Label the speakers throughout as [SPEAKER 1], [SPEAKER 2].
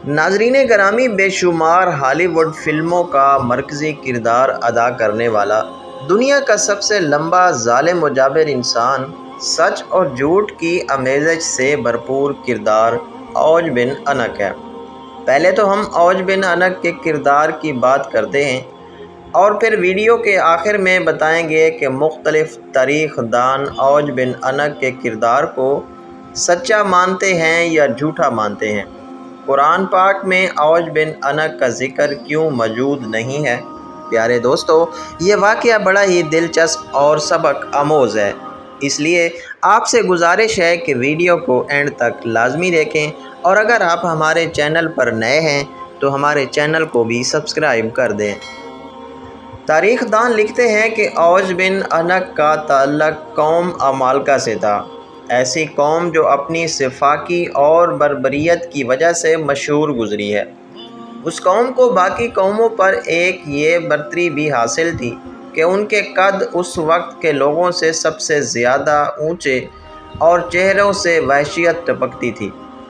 [SPEAKER 1] ناظرین گرامی، بے شمار ہالی ووڈ فلموں کا مرکزی کردار ادا کرنے والا دنیا کا سب سے لمبا ظالم و جابر انسان، سچ اور جھوٹ کی آمیزش سے بھرپور کردار اوج بن انق ہے۔ پہلے تو ہم اوج بن انق کے کردار کی بات کرتے ہیں اور پھر ویڈیو کے آخر میں بتائیں گے کہ مختلف تاریخ دان اوج بن انق کے کردار کو سچا مانتے ہیں یا جھوٹا مانتے ہیں۔ قرآن پاک میں اوج بن انق کا ذکر کیوں موجود نہیں ہے؟ پیارے دوستو، یہ واقعہ بڑا ہی دلچسپ اور سبق آموز ہے، اس لیے آپ سے گزارش ہے کہ ویڈیو کو اینڈ تک لازمی دیکھیں، اور اگر آپ ہمارے چینل پر نئے ہیں تو ہمارے چینل کو بھی سبسکرائب کر دیں۔ تاریخ دان لکھتے ہیں کہ اوج بن انق کا تعلق قوم عمالقہ سے تھا، ایسی قوم جو اپنی سفاکی اور بربریت کی وجہ سے مشہور گزری ہے۔ اس قوم کو باقی قوموں پر ایک یہ برتری بھی حاصل تھی کہ ان کے قد اس وقت کے لوگوں سے سب سے زیادہ اونچے اور چہروں سے وحشیت ٹپکتی تھی۔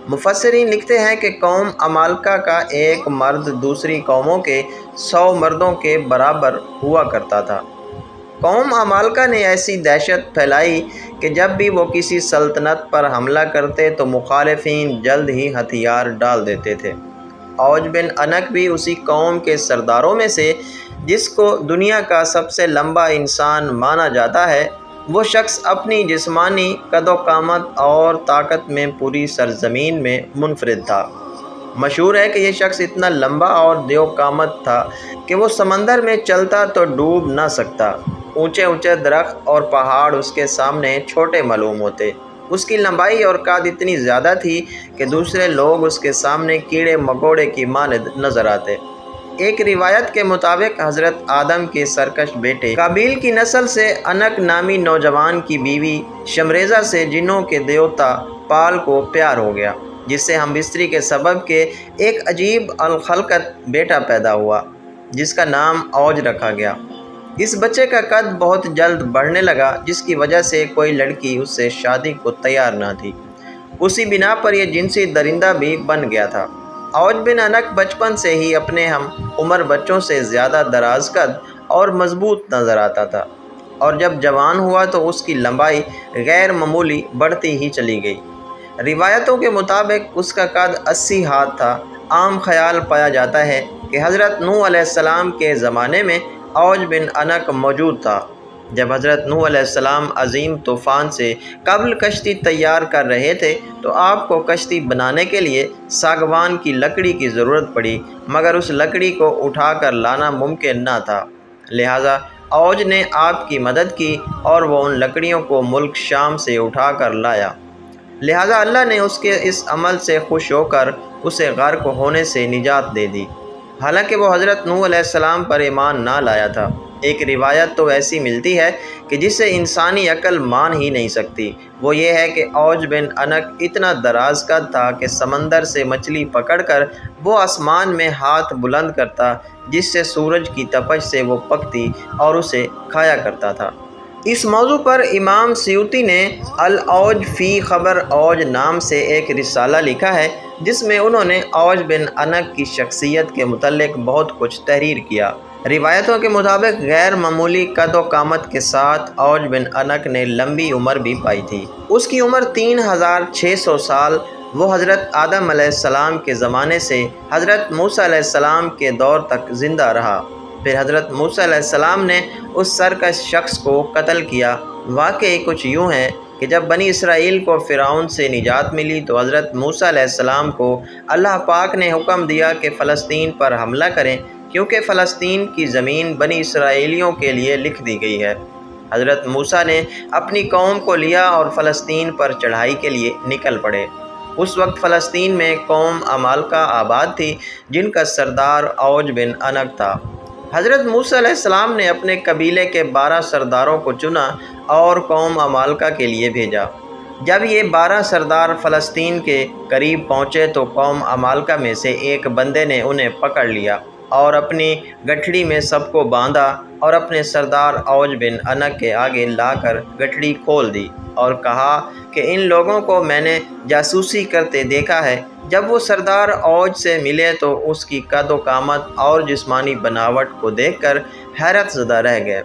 [SPEAKER 1] مفسرین لکھتے ہیں کہ قوم عمالقہ کا ایک مرد دوسری قوموں کے 100 مردوں کے برابر ہوا کرتا تھا۔ قوم عمالقہ نے ایسی دہشت پھیلائی کہ جب بھی وہ کسی سلطنت پر حملہ کرتے تو مخالفین جلد ہی ہتھیار ڈال دیتے تھے۔ اوج بن انق بھی اسی قوم کے سرداروں میں سے، جس کو دنیا کا سب سے لمبا انسان مانا جاتا ہے۔ وہ شخص اپنی جسمانی قد و قامت اور طاقت میں پوری سرزمین میں منفرد تھا۔ مشہور ہے کہ یہ شخص اتنا لمبا اور دیو قامت تھا کہ وہ سمندر میں چلتا تو ڈوب نہ سکتا۔ اونچے اونچے درخت اور پہاڑ اس کے سامنے چھوٹے معلوم ہوتے۔ اس کی لمبائی اور قد اتنی زیادہ تھی کہ دوسرے لوگ اس کے سامنے کیڑے مکوڑے کی مانند نظر آتے۔ ایک روایت کے مطابق حضرت آدم کے سرکش بیٹے قابیل کی نسل سے انق نامی نوجوان کی بیوی شمریزہ سے جنوں کے دیوتا پال کو پیار ہو گیا، جس سے ہم بستری کے سبب کے ایک عجیب الخلقت بیٹا پیدا ہوا، جس کا نام اوج رکھا گیا۔ اس بچے کا قد بہت جلد بڑھنے لگا، جس کی وجہ سے کوئی لڑکی اس سے شادی کو تیار نہ تھی۔ اسی بنا پر یہ جنسی درندہ بھی بن گیا تھا۔ اوج بن انق بچپن سے ہی اپنے ہم عمر بچوں سے زیادہ دراز قد اور مضبوط نظر آتا تھا، اور جب جوان ہوا تو اس کی لمبائی غیر معمولی بڑھتی ہی چلی گئی۔ روایتوں کے مطابق اس کا قد 80 ہاتھ تھا۔ عام خیال پایا جاتا ہے کہ حضرت نوح علیہ السلام کے زمانے میں اوج بن انق موجود تھا۔ جب حضرت نوح علیہ السلام عظیم طوفان سے قبل کشتی تیار کر رہے تھے تو آپ کو کشتی بنانے کے لیے ساگوان کی لکڑی کی ضرورت پڑی، مگر اس لکڑی کو اٹھا کر لانا ممکن نہ تھا، لہٰذا اوج نے آپ کی مدد کی اور وہ ان لکڑیوں کو ملک شام سے اٹھا کر لایا۔ لہٰذا اللہ نے اس کے اس عمل سے خوش ہو کر اسے غرق ہونے سے نجات دے دی، حالانکہ وہ حضرت نوح علیہ السلام پر ایمان نہ لایا تھا۔ ایک روایت تو ایسی ملتی ہے کہ جسے انسانی عقل مان ہی نہیں سکتی، وہ یہ ہے کہ اوج بن انق اتنا دراز قد تھا کہ سمندر سے مچھلی پکڑ کر وہ آسمان میں ہاتھ بلند کرتا، جس سے سورج کی تپش سے وہ پکتی اور اسے کھایا کرتا تھا۔ اس موضوع پر امام سیوطی نے الاوج فی خبر اوج نام سے ایک رسالہ لکھا ہے، جس میں انہوں نے اوج بن انق کی شخصیت کے متعلق بہت کچھ تحریر کیا۔ روایتوں کے مطابق غیر معمولی قد و قامت کے ساتھ اوج بن انق نے لمبی عمر بھی پائی تھی۔ اس کی عمر 3600 سال۔ وہ حضرت آدم علیہ السلام کے زمانے سے حضرت موسیٰ علیہ السلام کے دور تک زندہ رہا۔ پھر حضرت موسیٰ علیہ السلام نے اس سرکش شخص کو قتل کیا۔ واقعی کچھ یوں ہے کہ جب بنی اسرائیل کو فرعون سے نجات ملی تو حضرت موسیٰ علیہ السلام کو اللہ پاک نے حکم دیا کہ فلسطین پر حملہ کریں، کیونکہ فلسطین کی زمین بنی اسرائیلیوں کے لیے لکھ دی گئی ہے۔ حضرت موسیٰ نے اپنی قوم کو لیا اور فلسطین پر چڑھائی کے لیے نکل پڑے۔ اس وقت فلسطین میں قوم عمالقہ آباد تھی، جن کا سردار اوج بن انق تھا۔ حضرت موسیٰ علیہ السلام نے اپنے قبیلے کے 12 سرداروں کو چنا اور قوم عمالقہ کے لیے بھیجا۔ جب یہ 12 سردار فلسطین کے قریب پہنچے تو قوم عمالقہ میں سے ایک بندے نے انہیں پکڑ لیا اور اپنی گٹھڑی میں سب کو باندھا اور اپنے سردار اوج بن انق کے آگے لا کر گٹھڑی کھول دی اور کہا کہ ان لوگوں کو میں نے جاسوسی کرتے دیکھا ہے۔ جب وہ سردار اوج سے ملے تو اس کی قد و قامت اور جسمانی بناوٹ کو دیکھ کر حیرت زدہ رہ گئے۔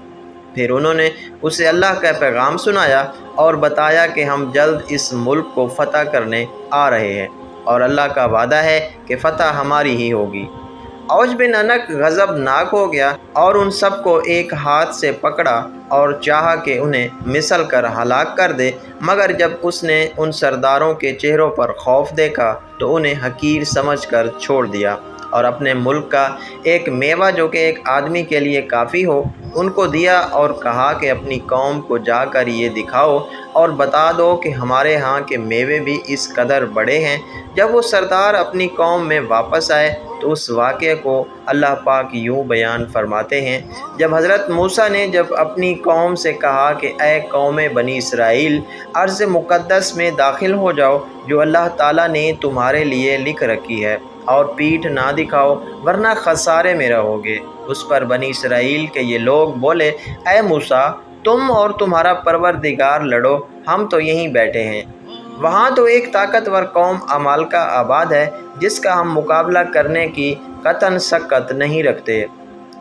[SPEAKER 1] پھر انہوں نے اسے اللہ کا پیغام سنایا اور بتایا کہ ہم جلد اس ملک کو فتح کرنے آ رہے ہیں اور اللہ کا وعدہ ہے کہ فتح ہماری ہی ہوگی۔ اوج بن انق غضبناک ہو گیا اور ان سب کو ایک ہاتھ سے پکڑا اور چاہا کہ انہیں مسل کر ہلاک کر دے، مگر جب اس نے ان سرداروں کے چہروں پر خوف دیکھا تو انہیں حقیر سمجھ کر چھوڑ دیا اور اپنے ملک کا ایک میوہ جو کہ ایک آدمی کے لیے کافی ہو ان کو دیا اور کہا کہ اپنی قوم کو جا کر یہ دکھاؤ اور بتا دو کہ ہمارے ہاں کے میوے بھی اس قدر بڑے ہیں۔ جب وہ سردار اپنی قوم میں واپس آئے تو اس واقعے کو اللہ پاک یوں بیان فرماتے ہیں، جب حضرت موسیٰ نے جب اپنی قوم سے کہا کہ اے قوم بنی اسرائیل، ارض مقدس میں داخل ہو جاؤ جو اللہ تعالیٰ نے تمہارے لیے لکھ رکھی ہے، اور پیٹھ نہ دکھاؤ ورنہ خسارے میں رہو گے۔ اس پر بنی اسرائیل کے یہ لوگ بولے، اے موسیٰ، تم اور تمہارا پروردگار لڑو، ہم تو یہیں بیٹھے ہیں۔ وہاں تو ایک طاقتور قوم عمالقہ آباد ہے جس کا ہم مقابلہ کرنے کی قطعاً سکت نہیں رکھتے۔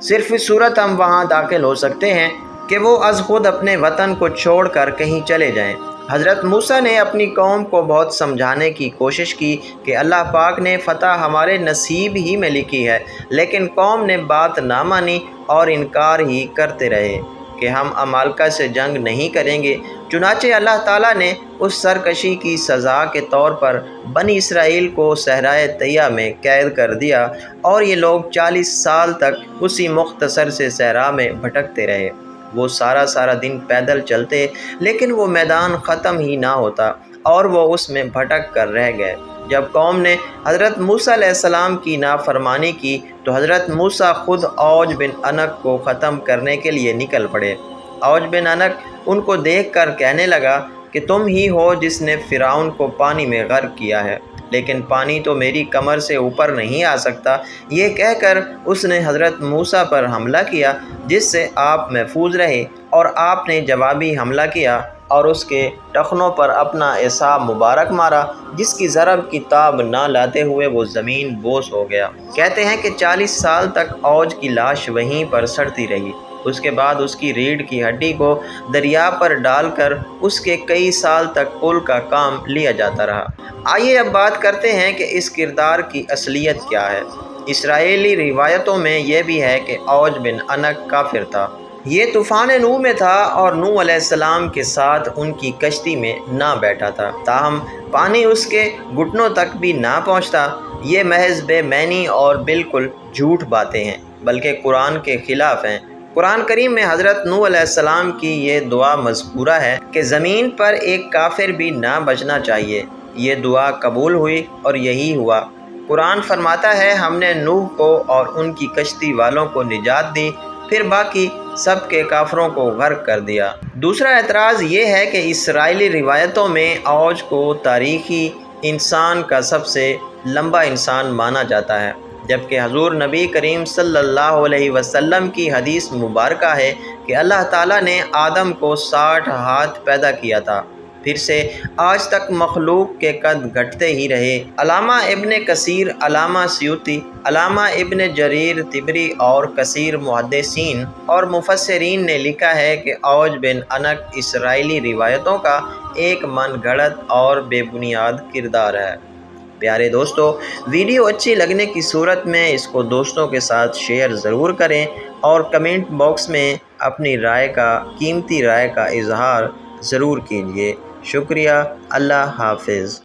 [SPEAKER 1] صرف اس صورت ہم وہاں داخل ہو سکتے ہیں کہ وہ از خود اپنے وطن کو چھوڑ کر کہیں چلے جائیں۔ حضرت موسیٰ نے اپنی قوم کو بہت سمجھانے کی کوشش کی کہ اللہ پاک نے فتح ہمارے نصیب ہی میں لکھی ہے، لیکن قوم نے بات نہ مانی اور انکار ہی کرتے رہے کہ ہم عمالقہ سے جنگ نہیں کریں گے۔ چنانچہ اللہ تعالیٰ نے اس سرکشی کی سزا کے طور پر بنی اسرائیل کو صحرائے طیہ میں قید کر دیا اور یہ لوگ 40 سال تک اسی مختصر سے صحرا میں بھٹکتے رہے۔ وہ سارا دن پیدل چلتے لیکن وہ میدان ختم ہی نہ ہوتا اور وہ اس میں بھٹک کر رہ گئے۔ جب قوم نے حضرت موسیٰ علیہ السلام کی نافرمانی کی تو حضرت موسیٰ خود اوج بن انق کو ختم کرنے کے لیے نکل پڑے۔ اوج بن انق ان کو دیکھ کر کہنے لگا کہ تم ہی ہو جس نے فرعون کو پانی میں غرق کیا ہے، لیکن پانی تو میری کمر سے اوپر نہیں آ سکتا۔ یہ کہہ کر اس نے حضرت موسیٰ پر حملہ کیا جس سے آپ محفوظ رہے، اور آپ نے جوابی حملہ کیا اور اس کے ٹخنوں پر اپنا عصا مبارک مارا، جس کی ضرب کی تاب نہ لاتے ہوئے وہ زمین بوس ہو گیا۔ کہتے ہیں کہ 40 سال تک اوج کی لاش وہیں پر سڑتی رہی۔ اس کے بعد اس کی ریڑھ کی ہڈی کو دریا پر ڈال کر اس کے کئی سال تک پل کا کام لیا جاتا رہا۔ آئیے اب بات کرتے ہیں کہ اس کردار کی اصلیت کیا ہے۔ اسرائیلی روایتوں میں یہ بھی ہے کہ اوج بن انق کافر تھا۔ یہ طوفان نوح میں تھا اور نوح علیہ السلام کے ساتھ ان کی کشتی میں نہ بیٹھا تھا، تاہم پانی اس کے گھٹنوں تک بھی نہ پہنچتا۔ یہ محض بے معنی اور بالکل جھوٹ باتیں ہیں، بلکہ قرآن کے خلاف ہیں۔ قرآن کریم میں حضرت نوح علیہ السلام کی یہ دعا مذکورہ ہے کہ زمین پر ایک کافر بھی نہ بچنا چاہیے۔ یہ دعا قبول ہوئی اور یہی ہوا۔ قرآن فرماتا ہے، ہم نے نوح کو اور ان کی کشتی والوں کو نجات دی، پھر باقی سب کے کافروں کو غرق کر دیا۔ دوسرا اعتراض یہ ہے کہ اسرائیلی روایتوں میں اوج کو تاریخی انسان کا سب سے لمبا انسان مانا جاتا ہے، جبکہ حضور نبی کریم صلی اللہ علیہ وسلم کی حدیث مبارکہ ہے کہ اللہ تعالیٰ نے آدم کو 60 ہاتھ پیدا کیا تھا، پھر سے آج تک مخلوق کے قد گھٹتے ہی رہے۔ علامہ ابن کثیر، علامہ سیوطی، علامہ ابن جریر طبری اور کثیر محدثین اور مفسرین نے لکھا ہے کہ اوج بن انق اسرائیلی روایتوں کا ایک من گھڑت اور بے بنیاد کردار ہے۔ پیارے دوستو، ویڈیو اچھی لگنے کی صورت میں اس کو دوستوں کے ساتھ شیئر ضرور کریں اور کمنٹ باکس میں اپنی قیمتی رائے کا اظہار ضرور کیجیے۔ شکریہ۔ اللہ حافظ۔